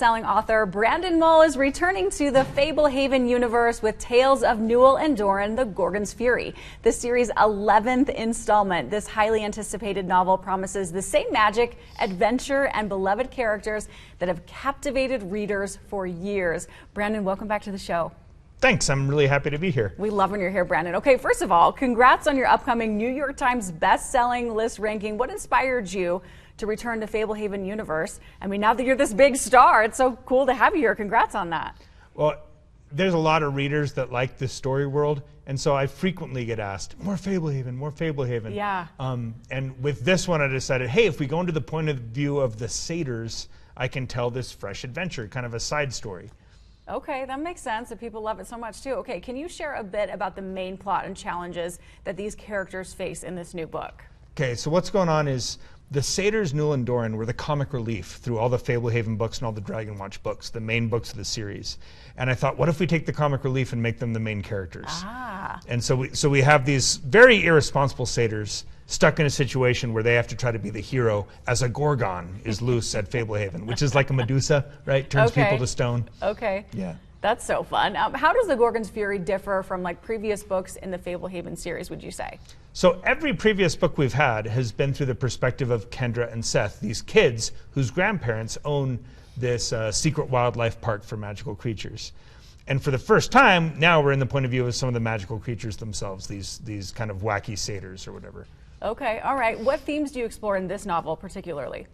Selling author Brandon Mull is returning to the Fablehaven universe with Tales of Newel and Doren, the Gorgon's Fury, the series' 11th installment. This highly anticipated novel promises the same magic, adventure, and beloved characters that have captivated readers for years. Brandon, welcome back to the show. Thanks. I'm really happy to be here. We love when you're here, Brandon. Okay, first of all, congrats on your upcoming New York Times best-selling list ranking. What inspired you to return to Fablehaven universe? I mean, now that you're this big star, it's so cool to have you here. Congrats on that. Well, there's a lot of readers that like this story world, and so I frequently get asked, more Fablehaven, more Fablehaven. Yeah. And with this one, I decided, hey, if we go into the point of view of the satyrs, I can tell this fresh adventure, kind of a side story. Okay, that makes sense. And people love it so much too. Okay, can you share a bit about the main plot and challenges that these characters face in this new book? Okay, so what's going on is the satyrs, Newel and Doren, were the comic relief through all the Fablehaven books and all the Dragon Watch books, the main books of the series. And I thought, what if we take the comic relief and make them the main characters? Ah. And so we have these very irresponsible satyrs stuck in a situation where they have to try to be the hero as a Gorgon is loose at Fablehaven, which is like a Medusa, right? Turns people to stone. Okay. Yeah. That's so fun. How does the Gorgon's Fury differ from like previous books in the Fablehaven series, would you say? So every previous book we've had has been through the perspective of Kendra and Seth, these kids whose grandparents own this secret wildlife park for magical creatures. And for the first time, now we're in the point of view of some of the magical creatures themselves, these kind of wacky satyrs or whatever. Okay, all right. What themes do you explore in this novel particularly?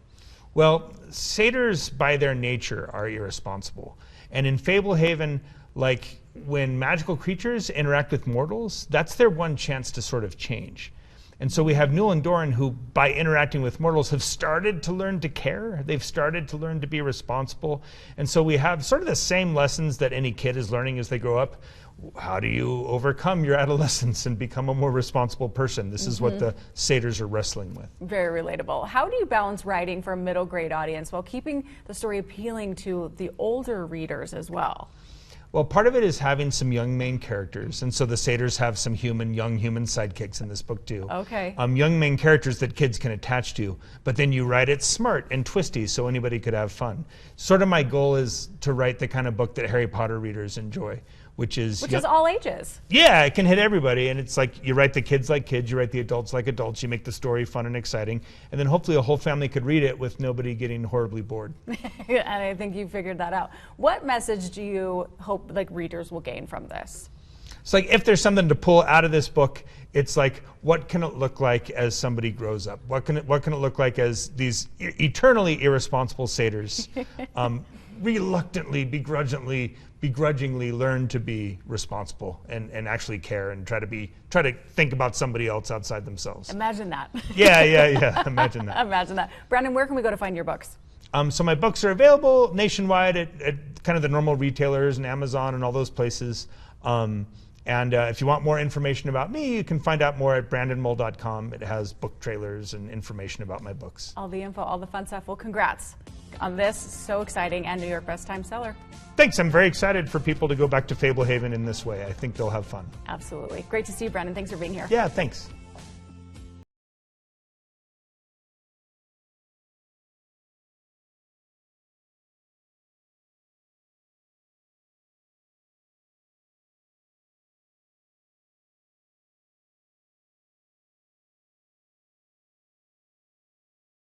Well, satyrs by their nature are irresponsible. And in Fablehaven, like when magical creatures interact with mortals, that's their one chance to sort of change. And so we have Newel and Doren who, by interacting with mortals, have started to learn to care. They've started to learn to be responsible. And so we have sort of the same lessons that any kid is learning as they grow up. How do you overcome your adolescence and become a more responsible person? This is what the satyrs are wrestling with. Very relatable. How do you balance writing for a middle grade audience while keeping the story appealing to the older readers as well? Well, part of it is having some young main characters, and so the satyrs have some young human sidekicks in this book too. Okay. Young main characters that kids can attach to, but then you write it smart and twisty so anybody could have fun. Sort of my goal is to write the kind of book that Harry Potter readers enjoy, which is all ages. Yeah, it can hit everybody, and it's like you write the kids like kids, you write the adults like adults, you make the story fun and exciting, and then hopefully a whole family could read it with nobody getting horribly bored. And I think you figured that out. What message do you hope like readers will gain from this? It's like if there's something to pull out of this book, it's like, what can it look like as somebody grows up? What can it look like as these eternally irresponsible satyrs reluctantly, begrudgingly learn to be responsible and actually care and try to think about somebody else outside themselves. Imagine that. Yeah. Imagine that. Imagine that. Brandon, where can we go to find your books? So my books are available nationwide at kind of the normal retailers and Amazon and all those places. And if you want more information about me, you can find out more at brandonmull.com. It has book trailers and information about my books. All the info, all the fun stuff. Well, congrats on this. So exciting, and New York Best Time seller. Thanks. I'm very excited for people to go back to Fablehaven in this way. I think they'll have fun. Absolutely. Great to see you, Brandon. Thanks for being here. Yeah, thanks.